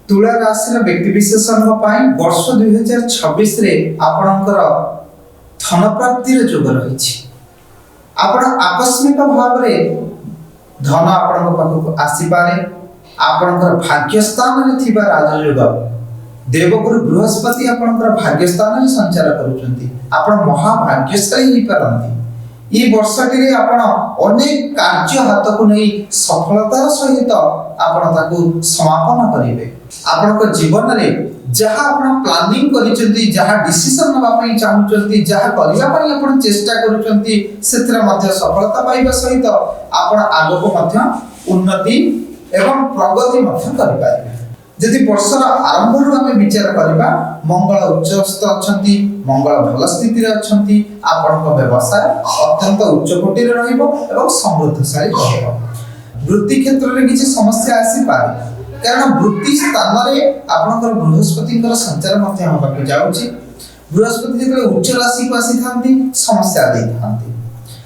तुला राशि व्यक्ति विशेषज्ञ वर्ष 2026 रे आपणकर धन प्राप्तिर जोग रही। आपण आकस्मिक भाव धन आपण पाखक आसीपारे। आपणकर भाग्य स्थान रे थिबा राजयोग देवगुरु बृहस्पति आपणकर भाग्य स्थान रे संचार करूछंती। आपण महाभाग्यशाली ही परंती। ई वर्षटी रे आपण अनेक कार्य हाथ को नहीं सफलतार सहित आपण ताकू समापन करिवे। आपनको जीवन रे जहा आपण प्लानिंग करिसंती, जहा डिसिजन नबा पई चाहुचंती, जहा करिया पई आपण चेष्टा करूचंती, सेतरा मध्य सफलता पाइबा सहित आपण आगको मध्य उन्नति एवं प्रगति मध्य करि पाइबे। जदि वर्षर आरंभ रु हमें विचार करिबा, मंगल उच्चस्थ अछंती, मंगल भल स्थिति रे अछंती, आपनको व्यवसाय अत्यंत उच्च कोटि रे रहिबो एवं समृद्धशाली रहइबो। वृत्ति क्षेत्र रे किछि समस्या आसी पारे, कारण वृत्ति स्थान रे आपनकर बृहस्पति संचार मध्य होबाक जाउची। बृहस्पति जेतले उच्च राशि को आसी थांती समस्या दे थांती।